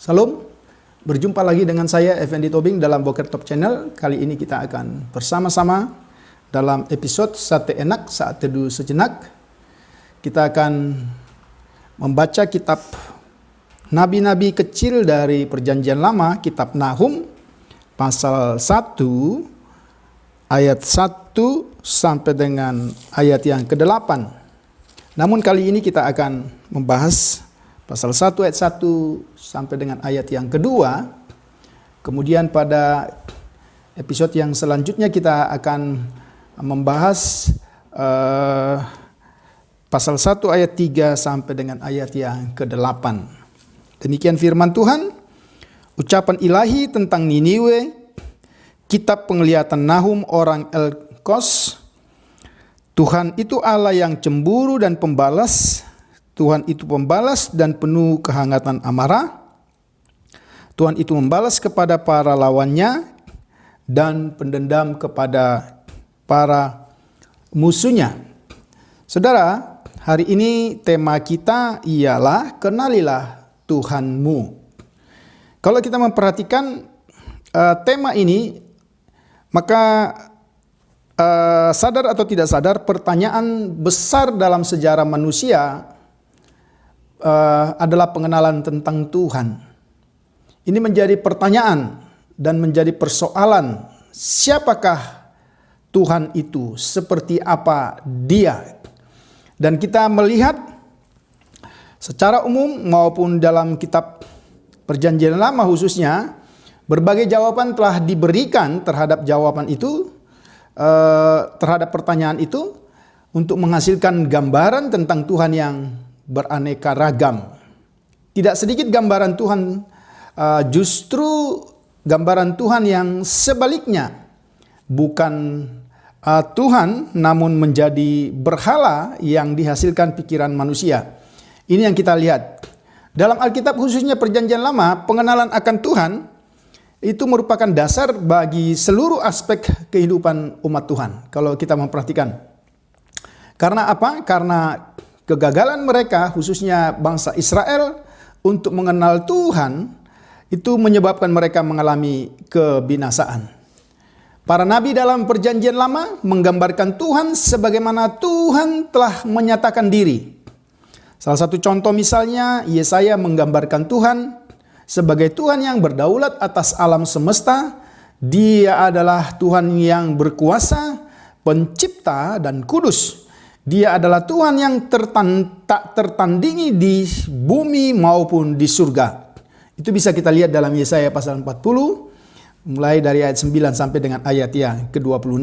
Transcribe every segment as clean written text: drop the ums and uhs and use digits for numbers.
Salam, berjumpa lagi dengan saya Effendi Tobing dalam Boker Top Channel. Kali ini kita akan bersama-sama dalam episode Sate Enak Saat Teduh Sejenak. Kita akan membaca kitab Nabi-Nabi kecil dari Perjanjian Lama, kitab Nahum, pasal 1, ayat 1 sampai dengan ayat yang ke-8. Namun kali ini kita akan membahas pasal 1 ayat 1 sampai dengan ayat yang kedua. Kemudian pada episode yang selanjutnya kita akan membahas pasal 1 ayat 3 sampai dengan ayat yang ke-8. Demikian firman Tuhan, ucapan ilahi tentang Niniwe, kitab penglihatan Nahum orang Elkos. Tuhan itu Allah yang cemburu dan pembalas. Tuhan itu pembalas dan penuh kehangatan amarah. Tuhan itu membalas kepada para lawannya dan pendendam kepada para musuhnya. Saudara, hari ini tema kita ialah kenalilah Tuhanmu. Kalau kita memperhatikan tema ini, maka sadar atau tidak sadar, pertanyaan besar dalam sejarah manusia adalah pengenalan tentang Tuhan. Ini menjadi pertanyaan dan menjadi persoalan, siapakah Tuhan itu, seperti apa Dia. Dan kita melihat secara umum maupun dalam kitab Perjanjian Lama khususnya, berbagai jawaban telah diberikan terhadap jawaban itu, terhadap pertanyaan itu, untuk menghasilkan gambaran tentang Tuhan yang beraneka ragam. Tidak sedikit gambaran Tuhan, justru gambaran Tuhan yang sebaliknya, bukan Tuhan namun menjadi berhala yang dihasilkan pikiran manusia. Ini yang kita lihat dalam Alkitab, khususnya Perjanjian Lama. Pengenalan akan Tuhan itu merupakan dasar bagi seluruh aspek kehidupan umat Tuhan. Kalau kita memperhatikan, karena apa? Karena kegagalan mereka, khususnya bangsa Israel, untuk mengenal Tuhan, itu menyebabkan mereka mengalami kebinasaan. Para nabi dalam Perjanjian Lama menggambarkan Tuhan sebagaimana Tuhan telah menyatakan diri. Salah satu contoh misalnya, Yesaya menggambarkan Tuhan sebagai Tuhan yang berdaulat atas alam semesta. Dia adalah Tuhan yang berkuasa, pencipta, dan kudus. Dia adalah Tuhan yang tak tertandingi di bumi maupun di surga. Itu bisa kita lihat dalam Yesaya pasal 40, mulai dari ayat 9 sampai dengan ayat yang ke-26.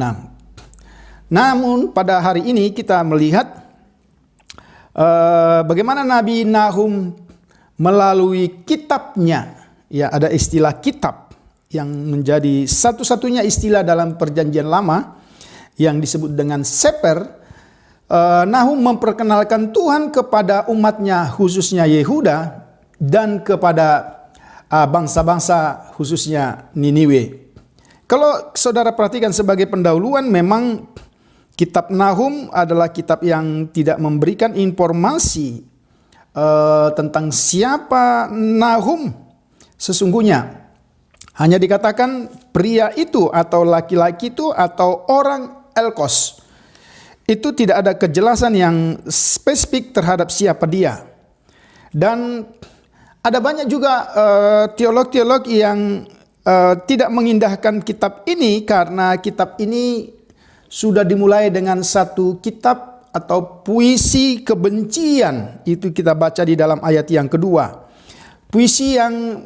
Namun pada hari ini kita melihat bagaimana Nabi Nahum melalui kitabnya. Ya, ada istilah kitab yang menjadi satu-satunya istilah dalam Perjanjian Lama yang disebut dengan Seper. Nahum memperkenalkan Tuhan kepada umatnya, khususnya Yehuda, dan kepada bangsa-bangsa khususnya Niniwe. Kalau saudara perhatikan sebagai pendahuluan, memang kitab Nahum adalah kitab yang tidak memberikan informasi tentang siapa Nahum sesungguhnya. Hanya dikatakan pria itu atau laki-laki itu atau orang Elkos. Itu tidak ada kejelasan yang spesifik terhadap siapa dia. Dan ada banyak juga teolog-teolog yang tidak mengindahkan kitab ini karena kitab ini sudah dimulai dengan satu kitab atau puisi kebencian. Itu kita baca di dalam ayat yang kedua. Puisi yang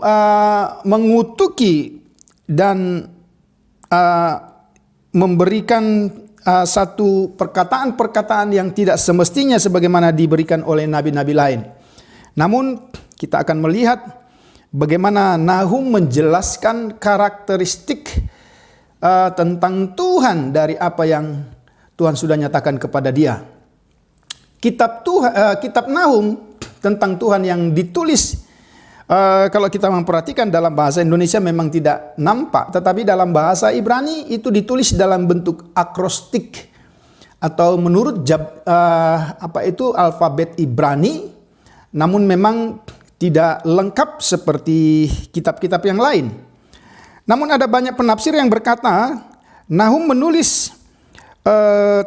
mengutuki dan memberikan satu perkataan-perkataan yang tidak semestinya sebagaimana diberikan oleh nabi-nabi lain. Namun kita akan melihat bagaimana Nahum menjelaskan karakteristik tentang Tuhan dari apa yang Tuhan sudah nyatakan kepada dia. Kitab Nahum tentang Tuhan yang ditulis, kalau kita memperhatikan dalam bahasa Indonesia memang tidak nampak, tetapi dalam bahasa Ibrani itu ditulis dalam bentuk akrostik atau menurut alfabet Ibrani, namun memang tidak lengkap seperti kitab-kitab yang lain. Namun ada banyak penafsir yang berkata Nahum menulis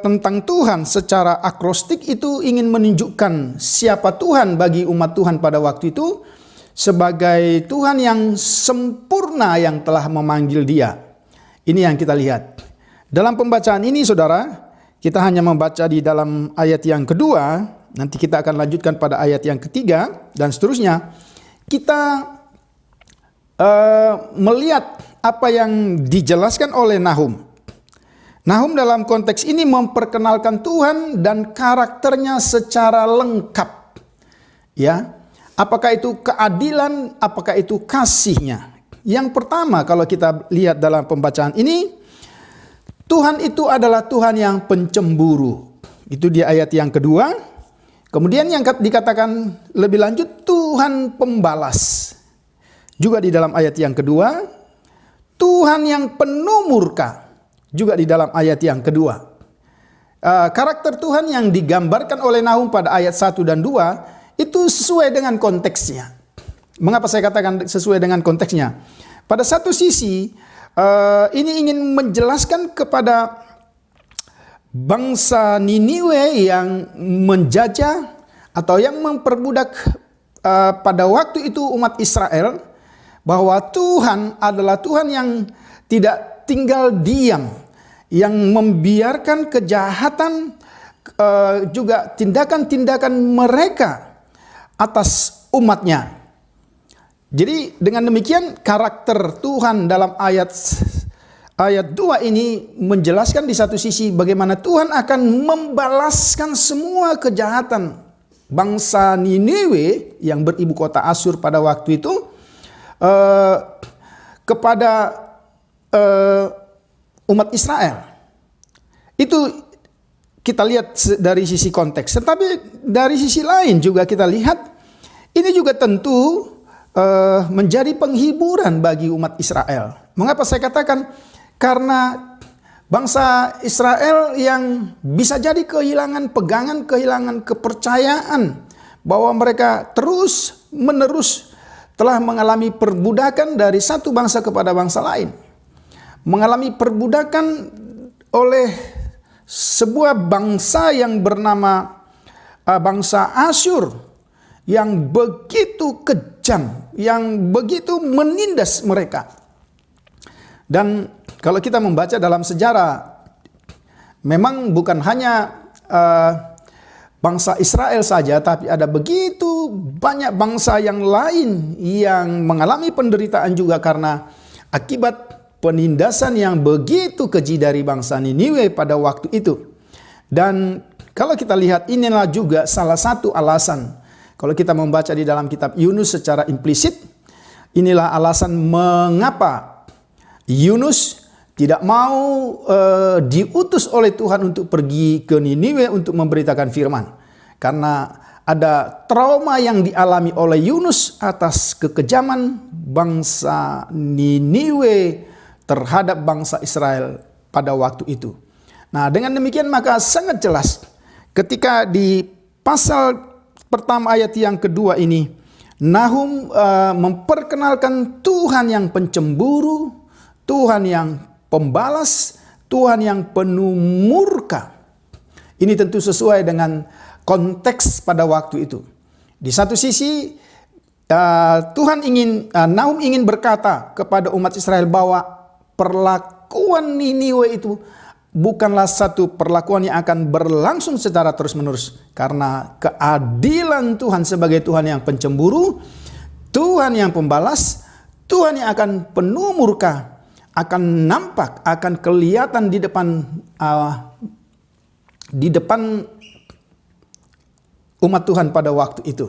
tentang Tuhan secara akrostik itu ingin menunjukkan siapa Tuhan bagi umat Tuhan pada waktu itu sebagai Tuhan yang sempurna yang telah memanggil dia. Ini yang kita lihat. Dalam pembacaan ini saudara, kita hanya membaca di dalam ayat yang kedua, nanti kita akan lanjutkan pada ayat yang ketiga dan seterusnya. Kita melihat apa yang dijelaskan oleh Nahum. Nahum dalam konteks ini memperkenalkan Tuhan dan karakternya secara lengkap. Ya, apakah itu keadilan, apakah itu kasihnya. Yang pertama kalau kita lihat dalam pembacaan ini, Tuhan itu adalah Tuhan yang pencemburu. Itu di ayat yang kedua. Kemudian yang dikatakan lebih lanjut, Tuhan pembalas. Juga di dalam ayat yang kedua, Tuhan yang penuh murka. Juga di dalam ayat yang kedua. Karakter Tuhan yang digambarkan oleh Nahum pada ayat 1 dan 2 itu sesuai dengan konteksnya. Mengapa saya katakan sesuai dengan konteksnya? Pada satu sisi, ini ingin menjelaskan kepada bangsa Niniwe yang menjajah atau yang memperbudak pada waktu itu umat Israel, bahwa Tuhan adalah Tuhan yang tidak tinggal diam, yang membiarkan kejahatan juga tindakan-tindakan mereka atas umatnya. Jadi dengan demikian karakter Tuhan dalam ayat 2 ini menjelaskan di satu sisi bagaimana Tuhan akan membalaskan semua kejahatan bangsa Niniwe yang beribu kota Asyur pada waktu itu kepada umat Israel. Itu kita lihat dari sisi konteks. Tetapi dari sisi lain juga kita lihat ini juga tentu menjadi penghiburan bagi umat Israel. Mengapa saya katakan? Karena bangsa Israel yang bisa jadi kehilangan pegangan, kehilangan kepercayaan bahwa mereka terus menerus telah mengalami perbudakan dari satu bangsa kepada bangsa lain. Mengalami perbudakan oleh sebuah bangsa yang bernama bangsa Asyur yang begitu kejam, yang begitu menindas mereka. Dan kalau kita membaca dalam sejarah, memang bukan hanya bangsa Israel saja, tapi ada begitu banyak bangsa yang lain yang mengalami penderitaan juga karena akibat penindasan yang begitu keji dari bangsa Niniwe pada waktu itu. Dan kalau kita lihat, inilah juga salah satu alasan. Kalau kita membaca di dalam kitab Yunus secara implisit, inilah alasan mengapa Yunus tidak mau diutus oleh Tuhan untuk pergi ke Niniwe untuk memberitakan firman. Karena ada trauma yang dialami oleh Yunus atas kekejaman bangsa Niniwe terhadap bangsa Israel pada waktu itu. Nah, dengan demikian maka sangat jelas ketika di pasal pertama ayat yang kedua ini, Nahum memperkenalkan Tuhan yang pencemburu, Tuhan yang pembalas, Tuhan yang penuh murka. Ini tentu sesuai dengan konteks pada waktu itu. Di satu sisi Nahum ingin berkata kepada umat Israel bahwa perlakuan Niniwe itu bukanlah satu perlakuan yang akan berlangsung secara terus-menerus, karena keadilan Tuhan sebagai Tuhan yang pencemburu, Tuhan yang pembalas, Tuhan yang akan penuh murka, akan nampak, akan kelihatan di depan umat Tuhan pada waktu itu.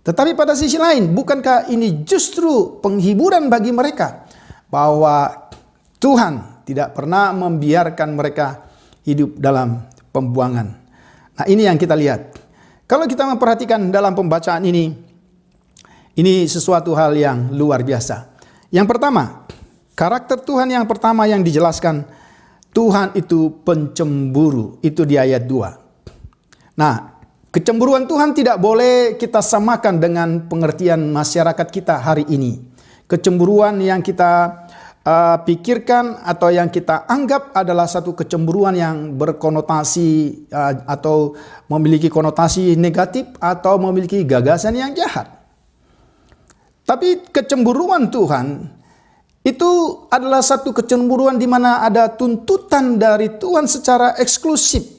Tetapi pada sisi lain, bukankah ini justru penghiburan bagi mereka bahwa Tuhan tidak pernah membiarkan mereka hidup dalam pembuangan. Nah, ini yang kita lihat. Kalau kita memperhatikan dalam pembacaan ini sesuatu hal yang luar biasa. Yang pertama, karakter Tuhan yang pertama yang dijelaskan, Tuhan itu pencemburu. Itu di ayat 2. Nah, kecemburuan Tuhan tidak boleh kita samakan dengan pengertian masyarakat kita hari ini. Kecemburuan yang kita pikirkan atau yang kita anggap adalah satu kecemburuan yang berkonotasi atau memiliki konotasi negatif atau memiliki gagasan yang jahat. Tapi kecemburuan Tuhan itu adalah satu kecemburuan di mana ada tuntutan dari Tuhan secara eksklusif.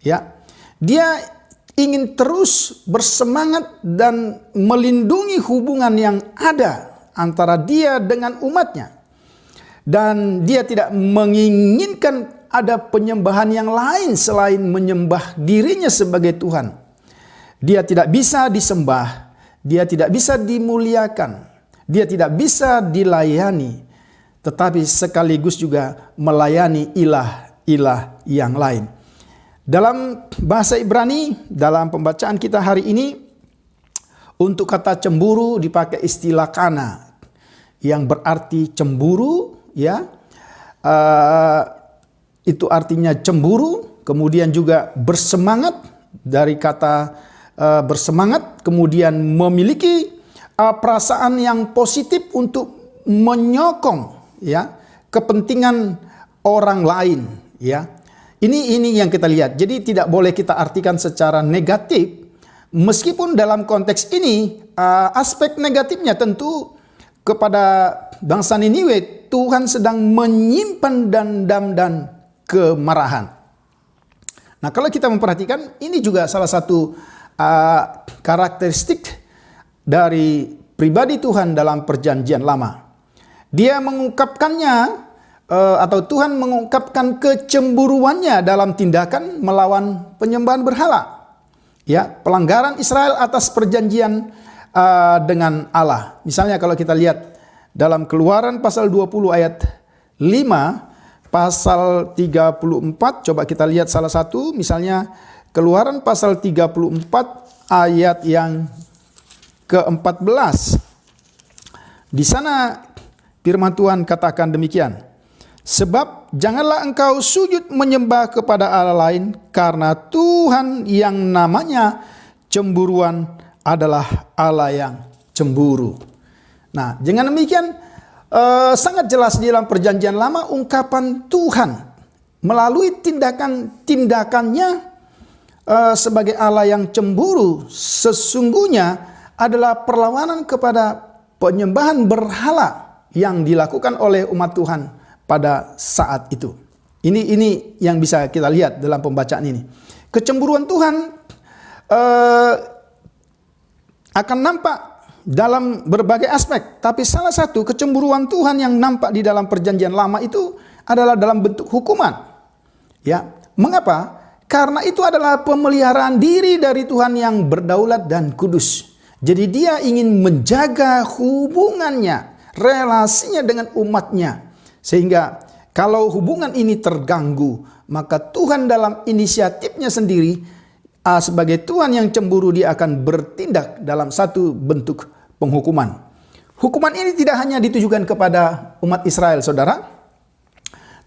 Ya, Dia ingin terus bersemangat dan melindungi hubungan yang ada antara Dia dengan umatnya. Dan Dia tidak menginginkan ada penyembahan yang lain selain menyembah dirinya sebagai Tuhan. Dia tidak bisa disembah, Dia tidak bisa dimuliakan, Dia tidak bisa dilayani, tetapi sekaligus juga melayani ilah-ilah yang lain. Dalam bahasa Ibrani, dalam pembacaan kita hari ini, untuk kata cemburu dipakai istilah kana, yang berarti cemburu. Ya, itu artinya cemburu, kemudian juga bersemangat, dari kata bersemangat, kemudian memiliki perasaan yang positif untuk menyokong ya kepentingan orang lain. Ya, ini yang kita lihat. Jadi tidak boleh kita artikan secara negatif, meskipun dalam konteks ini aspek negatifnya tentu kepada bangsa Niniwe Tuhan sedang menyimpan dendam dan kemarahan. Nah, kalau kita memperhatikan, ini juga salah satu karakteristik dari pribadi Tuhan dalam Perjanjian Lama. Dia mengungkapkannya atau Tuhan mengungkapkan kecemburuannya dalam tindakan melawan penyembahan berhala. Ya, pelanggaran Israel atas perjanjian dengan Allah. Misalnya kalau kita lihat dalam Keluaran pasal 20 ayat 5, pasal 34, coba kita lihat salah satu, misalnya Keluaran pasal 34 ayat yang ke-14. Di sana firman Tuhan katakan demikian. Sebab janganlah engkau sujud menyembah kepada Allah lain, karena Tuhan yang namanya cemburuan adalah Allah yang cemburu. Nah, dengan demikian sangat jelas di dalam Perjanjian Lama ungkapan Tuhan melalui tindakannya sebagai Allah yang cemburu sesungguhnya adalah perlawanan kepada penyembahan berhala yang dilakukan oleh umat Tuhan pada saat itu. Ini yang bisa kita lihat dalam pembacaan ini. Kecemburuan Tuhan akan nampak dalam berbagai aspek, tapi salah satu kecemburuan Tuhan yang nampak di dalam Perjanjian Lama itu adalah dalam bentuk hukuman. Ya, mengapa? Karena itu adalah pemeliharaan diri dari Tuhan yang berdaulat dan kudus. Jadi Dia ingin menjaga hubungannya, relasinya dengan umatnya, sehingga kalau hubungan ini terganggu, maka Tuhan dalam inisiatifnya sendiri sebagai Tuhan yang cemburu, Dia akan bertindak dalam satu bentuk penghukuman. Hukuman ini tidak hanya ditujukan kepada umat Israel, saudara,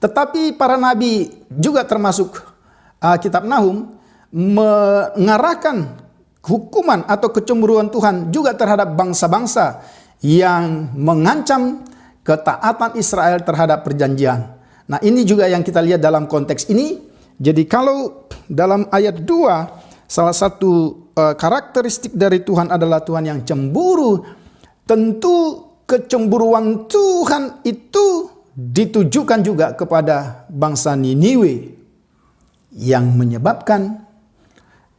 tetapi para nabi juga termasuk kitab Nahum mengarahkan hukuman atau kecemburuan Tuhan juga terhadap bangsa-bangsa yang mengancam ketaatan Israel terhadap perjanjian. Nah, ini juga yang kita lihat dalam konteks ini. Jadi kalau dalam ayat 2 salah satu karakteristik dari Tuhan adalah Tuhan yang cemburu. Tentu kecemburuan Tuhan itu ditujukan juga kepada bangsa Niniwe yang menyebabkan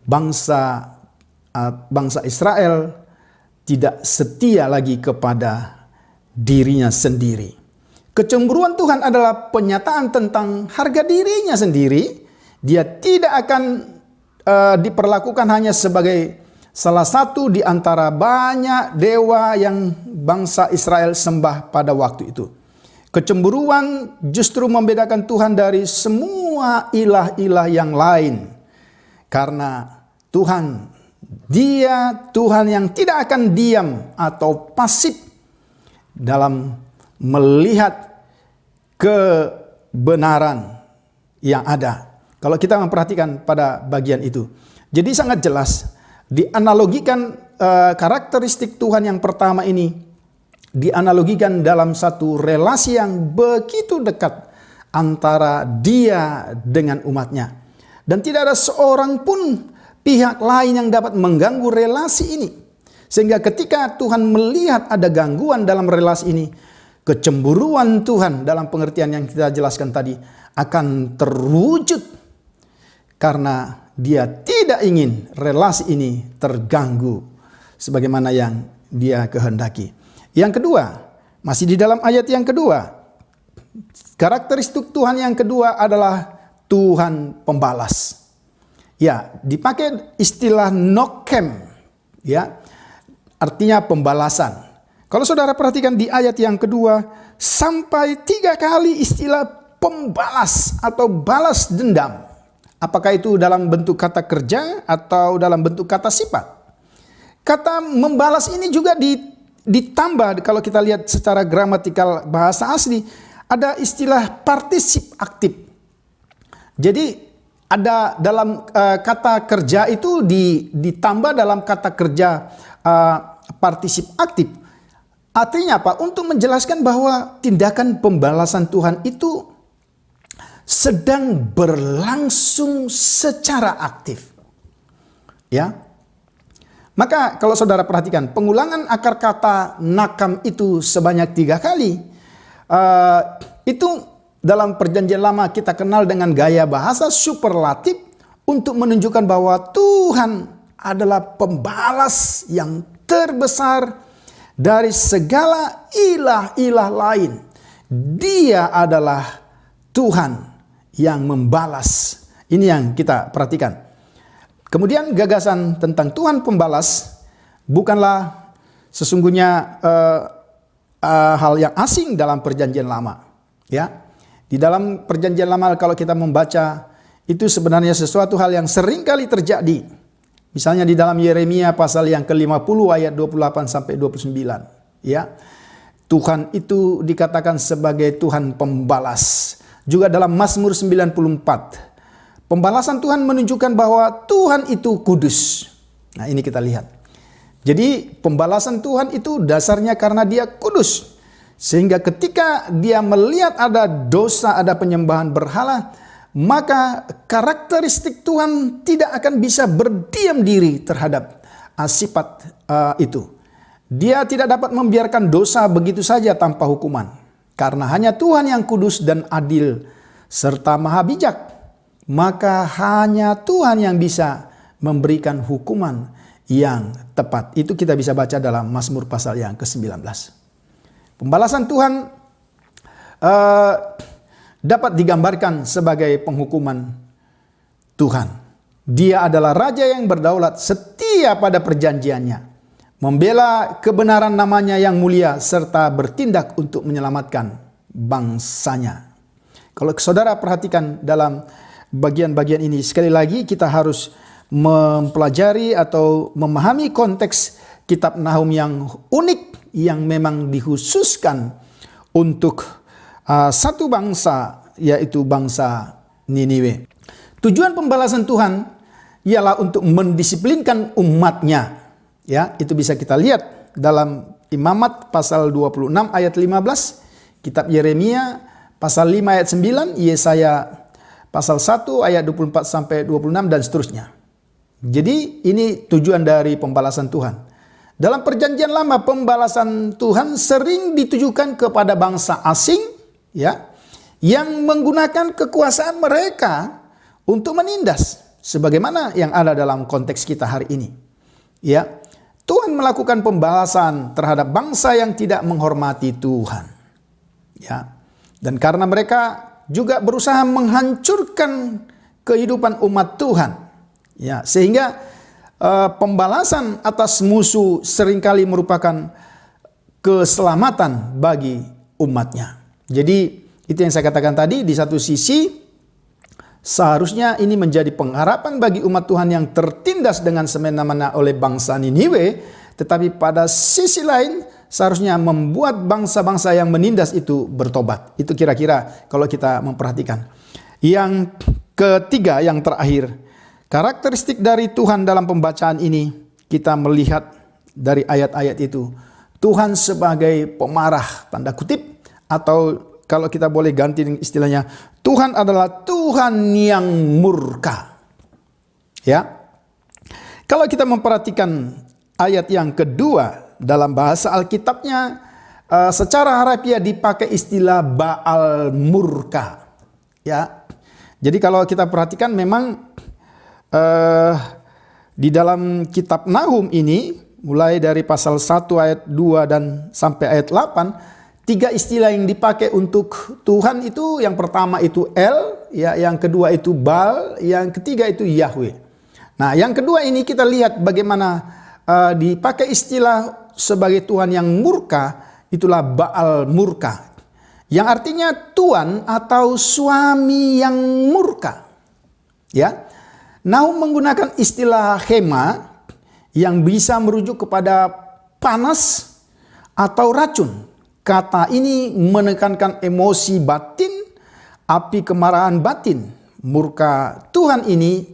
bangsa Israel tidak setia lagi kepada dirinya sendiri. Kecemburuan Tuhan adalah penyataan tentang harga dirinya sendiri. Dia tidak akan diperlakukan hanya sebagai salah satu di antara banyak dewa yang bangsa Israel sembah pada waktu itu. Kecemburuan justru membedakan Tuhan dari semua ilah-ilah yang lain. Karena Tuhan, Dia Tuhan yang tidak akan diam atau pasif dalam melihat kebenaran yang ada. Kalau kita memperhatikan pada bagian itu. Jadi sangat jelas dianalogikan karakteristik Tuhan yang pertama ini dianalogikan dalam satu relasi yang begitu dekat antara Dia dengan umatnya. Dan tidak ada seorang pun pihak lain yang dapat mengganggu relasi ini. Sehingga ketika Tuhan melihat ada gangguan dalam relasi ini, kecemburuan Tuhan dalam pengertian yang kita jelaskan tadi akan terwujud. Karena Dia tidak ingin relasi ini terganggu sebagaimana yang Dia kehendaki. Yang kedua, masih di dalam ayat yang kedua, karakteristik Tuhan yang kedua adalah Tuhan pembalas. Ya, dipakai istilah nokem, ya, artinya pembalasan. Kalau saudara perhatikan di ayat yang kedua, sampai 3 kali istilah pembalas atau balas dendam. Apakah itu dalam bentuk kata kerja atau dalam bentuk kata sifat? Kata membalas ini juga ditambah kalau kita lihat secara gramatikal bahasa asli, ada istilah partisip aktif. Jadi ada dalam kata kerja itu ditambah dalam kata kerja partisip aktif. Artinya apa? Untuk menjelaskan bahwa tindakan pembalasan Tuhan itu sedang berlangsung secara aktif. Ya. Maka kalau saudara perhatikan, pengulangan akar kata nakam itu sebanyak 3 kali. Itu dalam perjanjian lama kita kenal dengan gaya bahasa superlatif untuk menunjukkan bahwa Tuhan adalah pembalas yang terbesar dari segala ilah-ilah lain. Dia adalah Tuhan yang membalas. Ini yang kita perhatikan. Kemudian gagasan tentang Tuhan pembalas bukanlah sesungguhnya hal yang asing dalam perjanjian lama. Ya, di dalam perjanjian lama kalau kita membaca itu sebenarnya sesuatu hal yang sering kali terjadi. Misalnya di dalam Yeremia pasal yang ke-50 ayat 28 sampai 29. Ya, Tuhan itu dikatakan sebagai Tuhan pembalas. Juga dalam Mazmur 94, pembalasan Tuhan menunjukkan bahwa Tuhan itu kudus. Nah, ini kita lihat. Jadi pembalasan Tuhan itu dasarnya karena Dia kudus. Sehingga ketika Dia melihat ada dosa, ada penyembahan berhala, maka karakteristik Tuhan tidak akan bisa berdiam diri terhadap sifat itu. Dia tidak dapat membiarkan dosa begitu saja tanpa hukuman. Karena hanya Tuhan yang kudus dan adil serta maha bijak, maka hanya Tuhan yang bisa memberikan hukuman yang tepat. Itu kita bisa baca dalam Mazmur pasal yang ke-19. Pembalasan Tuhan dapat digambarkan sebagai penghukuman Tuhan. Dia adalah Raja yang berdaulat setia pada perjanjiannya, membela kebenaran namanya yang mulia, serta bertindak untuk menyelamatkan bangsanya. Kalau saudara perhatikan dalam bagian-bagian ini, sekali lagi kita harus mempelajari atau memahami konteks kitab Nahum yang unik, yang memang dikhususkan untuk satu bangsa, yaitu bangsa Niniwe. Tujuan pembalasan Tuhan ialah untuk mendisiplinkan umatnya. Ya, itu bisa kita lihat dalam Imamat pasal 26 ayat 15, kitab Yeremia pasal 5 ayat 9, Yesaya pasal 1 ayat 24 sampai 26 dan seterusnya. Jadi ini tujuan dari pembalasan Tuhan. Dalam perjanjian lama, pembalasan Tuhan sering ditujukan kepada bangsa asing, ya, yang menggunakan kekuasaan mereka untuk menindas, sebagaimana yang ada dalam konteks kita hari ini. Ya, Tuhan melakukan pembalasan terhadap bangsa yang tidak menghormati Tuhan. Ya, dan karena mereka juga berusaha menghancurkan kehidupan umat Tuhan. Ya, sehingga pembalasan atas musuh seringkali merupakan keselamatan bagi umatnya. Jadi itu yang saya katakan tadi, di satu sisi seharusnya ini menjadi pengharapan bagi umat Tuhan yang tertindas dengan semena-mena oleh bangsa Niniwe, tetapi pada sisi lain seharusnya membuat bangsa-bangsa yang menindas itu bertobat. Itu kira-kira kalau kita memperhatikan. Yang ketiga, yang terakhir, karakteristik dari Tuhan dalam pembacaan ini, kita melihat dari ayat-ayat itu, Tuhan sebagai pemarah, tanda kutip, atau kalau kita boleh ganti istilahnya, Tuhan adalah Tuhan yang murka. Ya. Kalau kita memperhatikan ayat yang kedua dalam bahasa Alkitabnya, secara harafiah dipakai istilah Baal murka. Ya. Jadi kalau kita perhatikan memang di dalam kitab Nahum ini, mulai dari pasal 1 ayat 2 dan sampai ayat 8, 3 istilah yang dipakai untuk Tuhan itu, yang pertama itu El, ya, yang kedua itu Baal, yang ketiga itu Yahweh. Nah, yang kedua ini kita lihat bagaimana dipakai istilah sebagai Tuhan yang murka, itulah Baal murka. Yang artinya tuan atau suami yang murka. Ya. Nahum menggunakan istilah hema yang bisa merujuk kepada panas atau racun. Kata ini menekankan emosi batin, api kemarahan batin. Murka Tuhan ini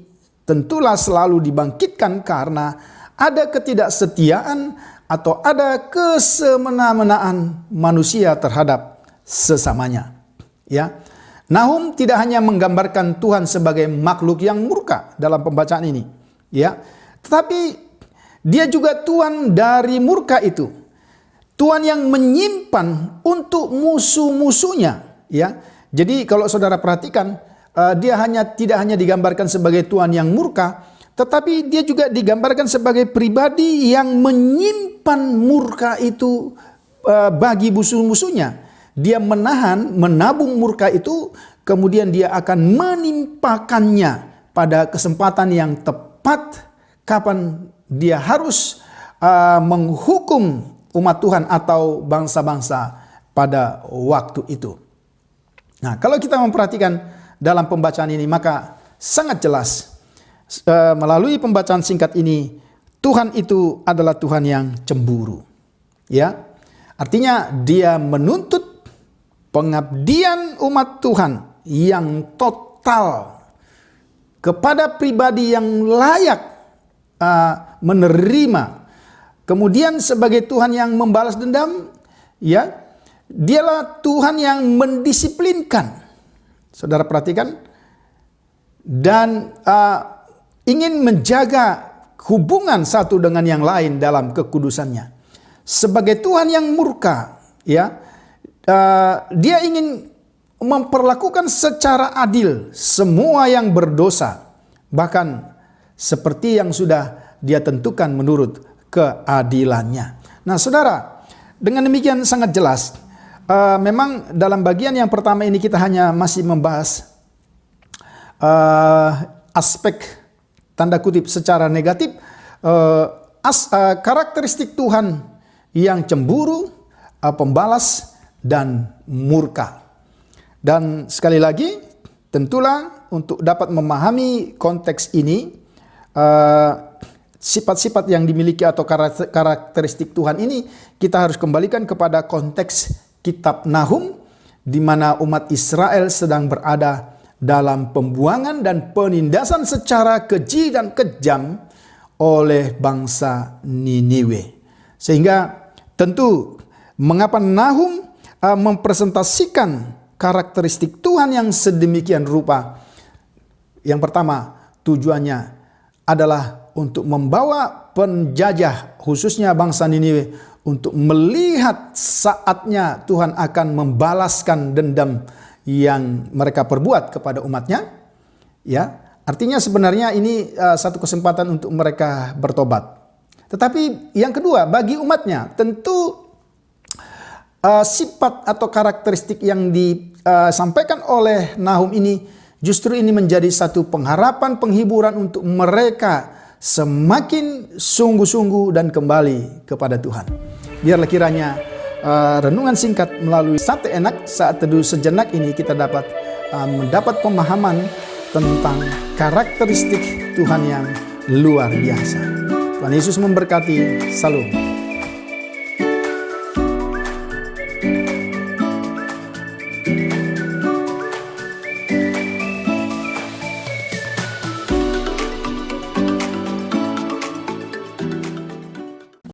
tentulah selalu dibangkitkan karena ada ketidaksetiaan atau ada kesemena-menaan manusia terhadap sesamanya. Ya. Nahum tidak hanya menggambarkan Tuhan sebagai makhluk yang murka dalam pembacaan ini, ya, tetapi dia juga Tuhan dari murka itu. Tuhan yang menyimpan untuk musuh-musuhnya, ya. Jadi kalau saudara perhatikan, dia tidak hanya digambarkan sebagai Tuhan yang murka, tetapi dia juga digambarkan sebagai pribadi yang menyimpan murka itu bagi musuh-musuhnya. Dia menabung murka itu, kemudian dia akan menimpakannya pada kesempatan yang tepat kapan dia harus menghukum umat Tuhan atau bangsa-bangsa pada waktu itu. Nah, kalau kita memperhatikan dalam pembacaan ini, maka sangat jelas melalui pembacaan singkat ini, Tuhan itu adalah Tuhan yang cemburu. Ya, artinya dia menuntut pengabdian umat Tuhan yang total kepada pribadi yang layak menerima. Kemudian sebagai Tuhan yang membalas dendam, ya, dialah Tuhan yang mendisiplinkan. Saudara perhatikan, dan ingin menjaga hubungan satu dengan yang lain dalam kekudusannya. Sebagai Tuhan yang murka, ya, dia ingin memperlakukan secara adil semua yang berdosa, bahkan seperti yang sudah dia tentukan menurut keadilannya. Nah, saudara, dengan demikian sangat jelas, memang dalam bagian yang pertama ini kita hanya masih membahas aspek tanda kutip secara negatif, karakteristik Tuhan yang cemburu, pembalas, dan murka. Dan sekali lagi, tentulah untuk dapat memahami konteks ini, sifat-sifat yang dimiliki atau karakteristik Tuhan ini, kita harus kembalikan kepada konteks kitab Nahum, di mana umat Israel sedang berada dalam pembuangan dan penindasan secara keji dan kejam oleh bangsa Niniwe. Sehingga tentu mengapa Nahum mempresentasikan karakteristik Tuhan yang sedemikian rupa. Yang pertama, tujuannya adalah untuk membawa penjajah, khususnya bangsa Niniwe, untuk melihat saatnya Tuhan akan membalaskan dendam yang mereka perbuat kepada umatnya. Ya, artinya sebenarnya ini satu kesempatan untuk mereka bertobat. Tetapi yang kedua, bagi umatnya tentu sifat atau karakteristik yang disampaikan oleh Nahum ini justru ini menjadi satu pengharapan, penghiburan untuk mereka semakin sungguh-sungguh dan kembali kepada Tuhan. Biarlah kiranya renungan singkat melalui Sate Enak saat teduh sejenak ini kita dapat mendapat pemahaman tentang karakteristik Tuhan yang luar biasa. Tuhan Yesus memberkati. Salam.